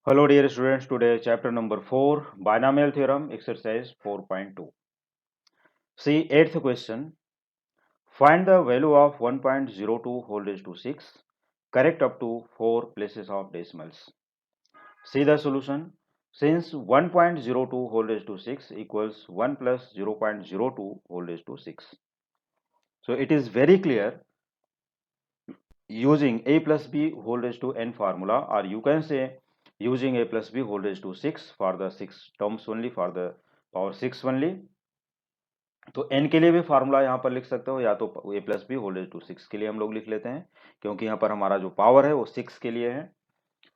Hello dear students, today chapter number 4, binomial theorem, exercise 4.2. See 8th question, find the value of 1.02 whole raised to 6, correct up to 4 places of decimals. See the solution, since 1.02 whole raised to 6 equals 1 plus 0.02 whole raised to 6. So it is very clear using a plus b whole raised to n formula, or you can say using a plus b whole raised to 6 for the 6 terms only, for the power 6 only. तो n के लिए भी formula यहाँ पर लिख सकते हो, या तो a plus B whole raise to 6 के लिए हम लोग लिख लेते हैं, क्योंकि यहाँ पर हमारा जो पावर है वो 6 के लिए है।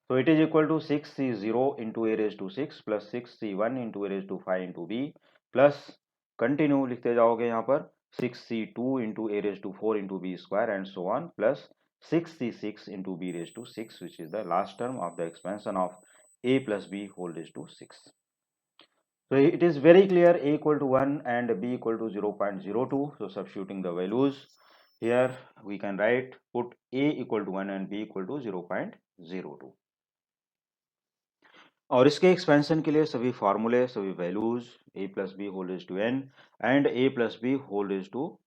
तो it is equal to 6c0 into A raise to 6 plus 6c1 into A raise to 5 into B plus continue लिखते जाओगे यहाँ पर 6c2 into A raise to 4 into B square and so on plus 6c6 into B raise to 6 which is the last term of the expansion of a plus B whole raise to 6. So it is very clear a equal to 1 and b equal to 0.02. So substituting the values here we can write, put a equal to 1 and b equal to 0.02. और इसके expansion के लिए सभी फॉर्मूले, सभी values a plus B whole raise to n and a plus B whole raise to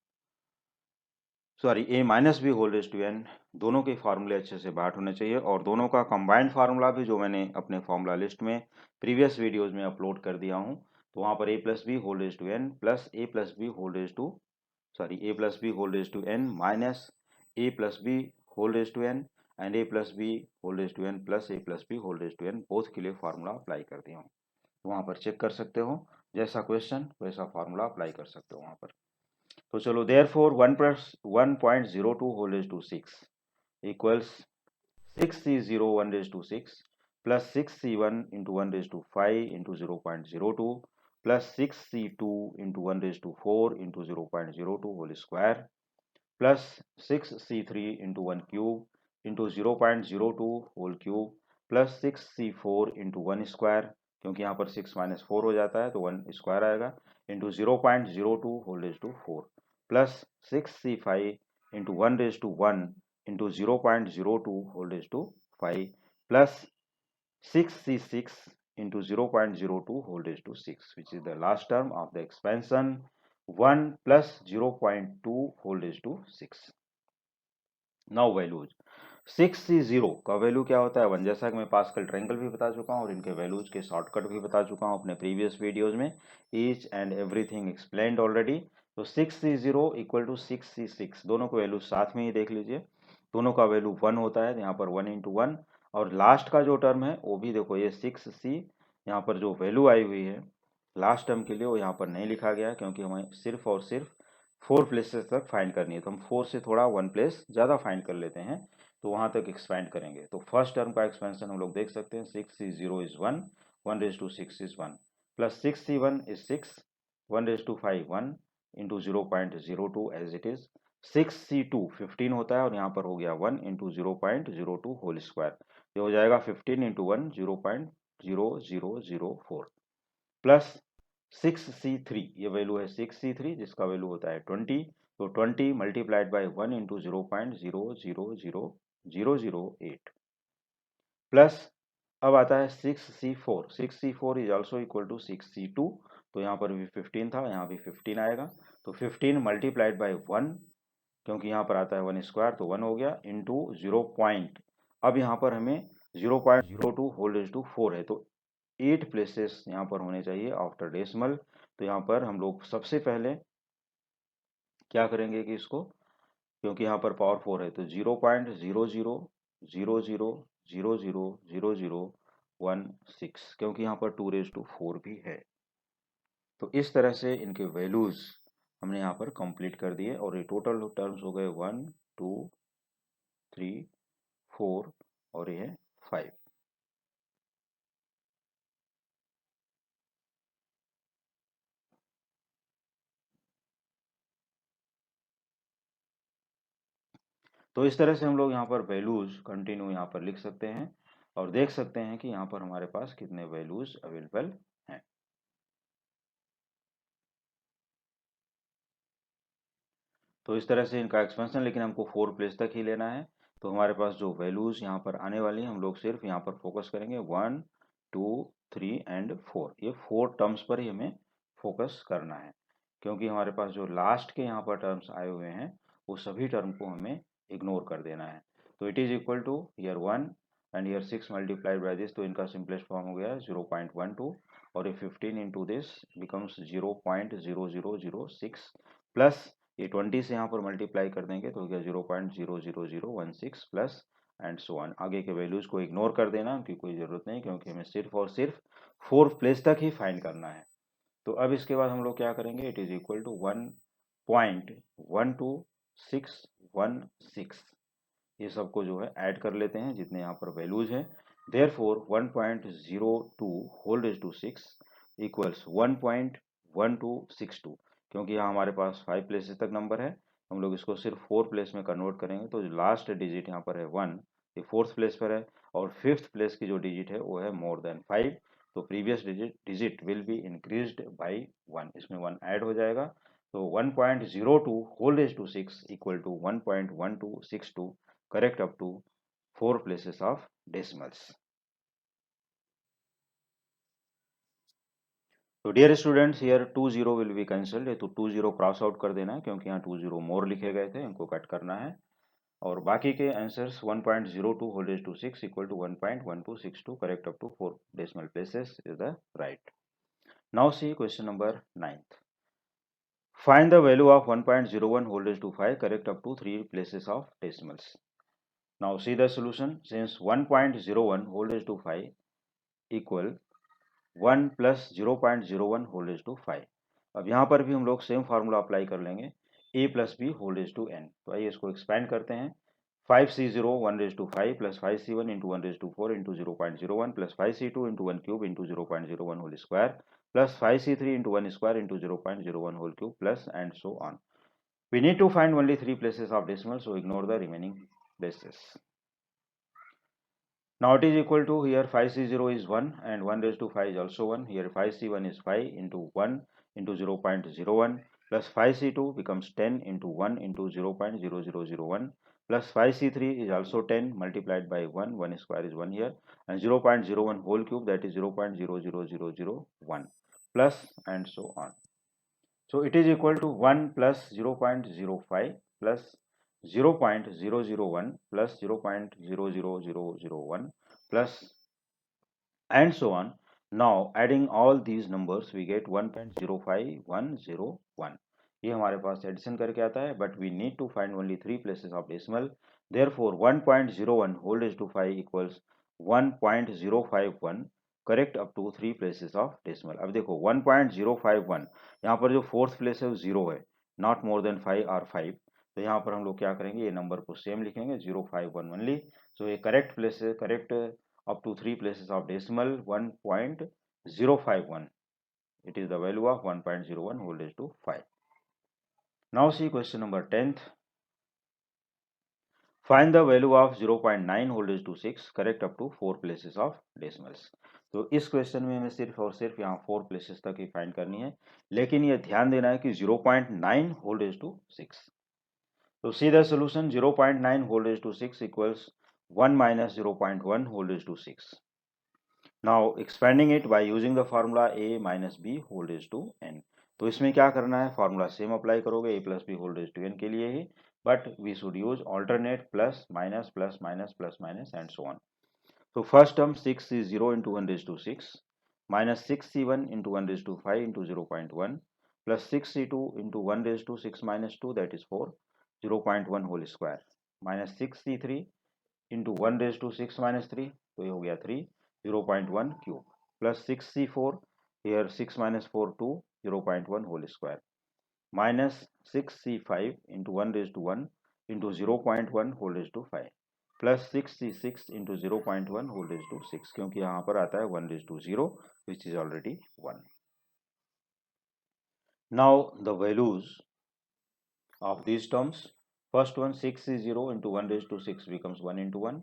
a minus B whole raise to n, दोनों के फार्मूले अच्छे से बांट होने चाहिए, और दोनों का कंबाइंड फार्मूला भी जो मैंने अपने फार्मूला लिस्ट में प्रीवियस वीडियोज में अपलोड कर दिया हूं, तो वहां पर a plus B whole raise to n plus a plus B whole raise to a plus B whole raise to n minus a plus B whole raise to n and a plus B whole raise to n plus a plus B whole raise to n both के लिए formula apply कर दिया हूँ। वहां पर check कर सकते हो, जैसा क्वेश्चन वैसा फार्मूला अप्लाई कर सकते हो वहां पर। तो चलो, therefore 1 plus 1.02 whole raise to 6 equals 6c0 1 raise to 6 plus 6c1 into 1 raise to 5 into 0.02 plus 6c2 into 1 raise to 4 into 0.02 whole square plus 6c3 into 1 cube into 0.02 whole cube plus 6c4 into 1 square, क्योंकि यहाँ पर 6 minus 4 हो जाता है तो 1 square आएगा, into 0.02 whole raise to 4 plus 6c5 into 1 raise to 1 into 0.02 whole raise to 5 plus 6c6 into 0.02 whole raised to 6, which is the last term of the expansion 1 plus 0.2 whole raised to 6. Now values 6c0 का value क्या होता है 1, जैसा कि मैं pascal triangle भी बता चुका हूँ और इनके वैल्यूज के शॉर्टकट भी बता चुका हूँ अपने प्रीवियस वीडियोज में, each and everything explained already. तो 6c0 इक्वल टू 6c6, दोनों को वैल्यू साथ में ही देख लीजिए, दोनों का वैल्यू 1 होता है, यहाँ पर 1 इंटू 1, और लास्ट का जो टर्म है वो भी देखो, ये 6c यहाँ पर जो वैल्यू आई हुई है लास्ट टर्म के लिए वो यहाँ पर नहीं लिखा गया, क्योंकि हमें सिर्फ और सिर्फ 4 प्लेसेस तक फाइंड करनी है, तो हम 4 से थोड़ा 1 प्लेस ज़्यादा फाइंड कर लेते हैं, तो वहां तक एक्सपेंड करेंगे। तो फर्स्ट टर्म का एक्सपेंशन हम लोग देख सकते हैं, 6c0 is 1, 1 raise to 6 is 1, plus 6c1 is 6, 1 raise to 5 1 into 0.02 as it is, 6c2 15 होता है और यहाँ पर हो गया 1 इंटू 0.02 होल स्क्वायर, ये हो जाएगा 15 इंटू 1 0.0004 प्लस 6c3, ये वैल्यू है 6c3 जिसका वैल्यू होता है 20, तो 20 मल्टीप्लाइड बाई 1 इंटू 0.000008 प्लस अब आता है 6c4, 6c4 is also equal to 6c2, तो यहाँ पर भी 15 था, यहाँ भी 15 आएगा, तो 15 मल्टीप्लाइड बाई 1, क्योंकि यहाँ पर आता है 1 स्क्वायर तो 1 हो गया, इंटू 0 पॉइंट, अब यहाँ पर हमें 0.02 होल रेज टू 4 है, तो 8 प्लेसेस यहाँ पर होने चाहिए आफ्टर डेसिमल। तो यहाँ पर हम लोग सबसे पहले क्या करेंगे कि इसको, क्योंकि यहाँ पर पावर 4 है, तो 0.0000000016, क्योंकि यहाँ पर 2 रेज टू 4 भी है। तो इस तरह से इनके वैल्यूज हमने यहाँ पर कंप्लीट कर दिए, और ये टोटल टर्म्स हो गए 1 2 3 4 और ये है 5। तो इस तरह से हम लोग यहाँ पर वैल्यूज कंटिन्यू यहाँ पर लिख सकते हैं और देख सकते हैं कि यहाँ पर हमारे पास कितने वैल्यूज अवेलेबल हैं। तो इस तरह से इनका एक्सपेंशन, लेकिन हमको 4 प्लेस तक ही लेना है, तो हमारे पास जो वैल्यूज़ यहाँ पर आने वाली हैं, हम लोग सिर्फ यहाँ पर फोकस करेंगे 1 2 3 एंड 4, ये 4 टर्म्स पर ही हमें फोकस करना है, क्योंकि हमारे पास जो लास्ट के यहाँ पर टर्म्स आए हुए हैं वो सभी टर्म को हमें इग्नोर कर देना है। तो it is equal two year 1 and year 6 multiplied by this, तो इनका सिंपलेस्ट फॉर्म हो गया 0.12 और ये 15 इंटू दिस बिकम्स 0.0006 प्लस ये 20 से यहाँ पर मल्टीप्लाई कर देंगे तो हो गया 0.00016 प्लस एंड सो ऑन। आगे के वैल्यूज को इग्नोर कर देना, उनकी कोई ज़रूरत नहीं, क्योंकि हमें सिर्फ और सिर्फ 4th प्लेस तक ही फाइंड करना है। तो अब इसके बाद हम लोग क्या करेंगे, इट इज़ इक्वल टू 1.12616, ये सबको जो है ऐड कर लेते हैं जितने यहाँ पर वैल्यूज हैं। Therefore 1.02 whole raise to 6 equals 1.1262, क्योंकि यहाँ हमारे पास 5 प्लेसेस तक नंबर है, हम लोग इसको सिर्फ 4 प्लेस में कन्वर्ट करेंगे, तो जो लास्ट डिजिट यहाँ पर है 1, ये 4th प्लेस पर है, और 5th प्लेस की जो डिजिट है वो है मोर देन 5, तो previous digit will be increased by 1, इसमें 1 ऐड हो जाएगा। तो 1.02 whole raise to 6 equal to 1.1262, correct up to 4 places of decimals. तो dear students, here 20 will be cancelled, तो 20 क्रॉस आउट कर देना है, क्योंकि यहाँ 20 मोर लिखे गए थे, इनको कट करना है। और बाकी के answers 1.02 whole raise to 6 equal to 1.1262, correct up to 4 decimal places is the right. Now see question number 9th। Find the value of 1.01 whole raise to 5, correct up to 3 places of decimals. Now see the solution. Since 1.01 whole raised to 5 equal 1 plus 0.01 whole raised to 5, अब यहाँ पर भी हम लोग same formula apply कर लेंगे, a plus b whole raised to n। तो आइए इसको एक्सपेंड करते हैं। 5c0 1 raised to 5 plus 5c1 into 1 raised to 4 into 0.01 plus 5c2 into 1 cube into 0.01 whole square plus 5c3 into 1 square into 0.01 whole cube plus and so on. We need to find only 3 places of decimal, so ignore the remaining places. Now it is equal to, here 5c0 is 1 and 1 raised to 5 is also 1. Here 5c1 is 5 into 1 into 0.01 plus 5c2 becomes 10 into 1 into 0.0001 plus 5c3 is also 10 multiplied by 1, 1 square is 1 here, and 0.01 whole cube, that is 0.00001 plus and so on. So it is equal to 1 plus 0.05 plus 0.001 plus 0.00001 plus and so on. Now adding all these numbers we get 1.05101. ये हमारे पास addition करके आता है, but we need to find only 3 places of decimal. Therefore 1.01 whole raised to 5 equals 1.051, correct up to 3 places of decimal. अब देखो 1.051, यहाँ पर जो 4th प्लेस है वो 0 है, नॉट मोर देन 5 और 5, तो यहाँ पर हम लोग क्या करेंगे, ये नंबर को सेम लिखेंगे 051 ओनली। सो ये करेक्ट प्लेस है, correct up to 3 places of decimal 1.051. It is the value of 1.01 whole raised to 5. Now see question number 10th. Find the value of 0.9 whole raised to 6, correct up to 4 places of decimals. तो इस question में हमें सिर्फ और सिर्फ यहाँ 4 places तक ही find करनी है, लेकिन ये ध्यान देना है कि 0.9 होल रेज़ टू 6। तो see the solution, 0.9 whole raise to 6 equals 1 minus 0.1 whole raised to 6. Now expanding it by using the formula a minus b whole raised to n. तो इसमें क्या करना है, फार्मूला सेम अप्लाई करोगे a plus b whole raised to n के लिए ही, but we should use alternate plus minus plus minus plus minus and so on. So first term 6 is 0 into 1 raised to 6 minus 6c1 into 1 raised to 5 into 0.1 plus 6c2 into 1 raised to 6 minus 2, that is 4, 0.1 whole square minus 6c3 into 1 raised to 6 minus 3, तो ये हो गया 3, 0.1 cube plus 6c4, here 6 minus 4 2, 0.1 whole square minus 6c5 into 1 raised to 1 into 0.1 whole raised to 5 plus 6c6 into 0.1 whole raised to 6, क्योंकि यहाँ पर आता है 1 raised to 0 which is already 1. Now the values of these terms, first one 6c0 into 1 raised to 6 becomes 1 into 1.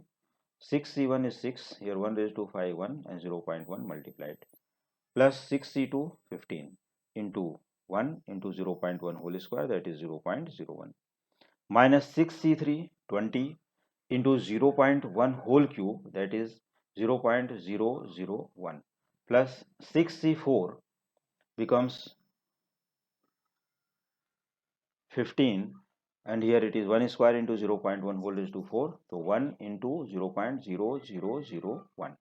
6c1 is 6, here 1 raised to 5 1 and 0.1 multiplied, plus 6c2 15 into 1 into 0.1 whole square, that is 0.01, minus 6c3 20 into 0.1 whole cube, that is 0.001, plus 6c4 becomes 15, and here it is 1 square into 0.1 whole raised to 4, so 1 into 0.0001,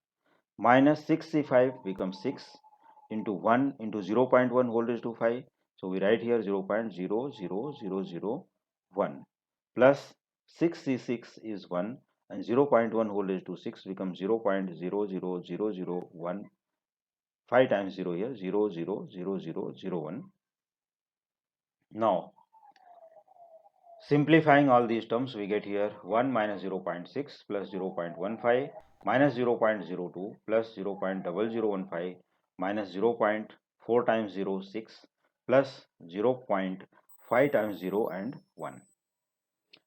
minus 6c5 becomes 6 into 1 into 0.1 whole raised to 5, so we write here 0.00001, plus 6c6 is 1, and 0.1 whole raised to 6 becomes 0.00001, 5 times 0 here, 0.00001. Now simplifying all these terms, we get here 1 minus 0.6 plus 0.15 minus 0.02 plus 0.0015 minus 0.4 times 0, 6 plus 0.5 times 0 and 1.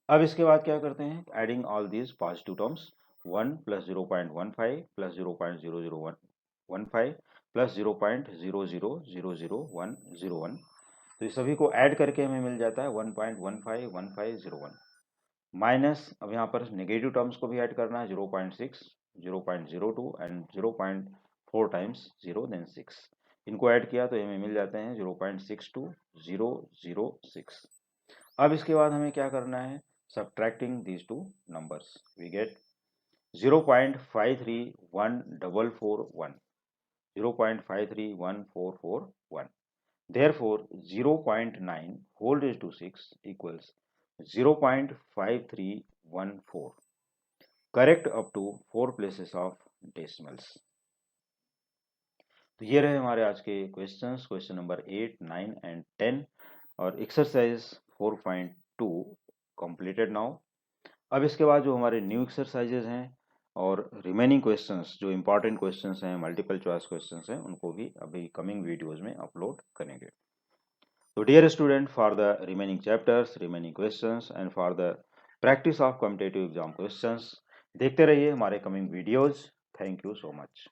अब इसके बाद क्या करते हैं, adding all these positive terms, 1 plus 0.15 plus 0.00115 plus 0.0000101, तो ये सभी को ऐड करके हमें मिल जाता है 1.151501, माइनस अब यहाँ पर नेगेटिव टर्म्स को भी ऐड करना है, 0.6, 0.02 एंड 0.4 टाइम्स 0 देन 6, इनको ऐड किया तो हमें मिल जाते हैं 0.62006. अब इसके बाद हमें क्या करना है, subtracting these two numbers, we get 0.531441, 0.531441. Therefore, 0.9 whole raised to 6 equals 0.5314. Correct up to 4 places of decimals. तो ये रहे हमारे आज के क्वेश्चंस, क्वेश्चन नंबर 8, 9 एंड 10, और एक्सरसाइज 4.2 कंप्लीटेड नाउ. अब इसके बाद जो हमारे न्यू एक्सरसाइजेज हैं और रिमेनिंग क्वेश्चंस जो इंपॉर्टेंट क्वेश्चंस हैं, मल्टीपल चॉइस क्वेश्चंस हैं, उनको भी अभी कमिंग वीडियोस में अपलोड करेंगे. तो dear student, for the remaining chapters, remaining questions and for the practice of competitive exam questions देखते रहिए हमारे coming videos. Thank you so much.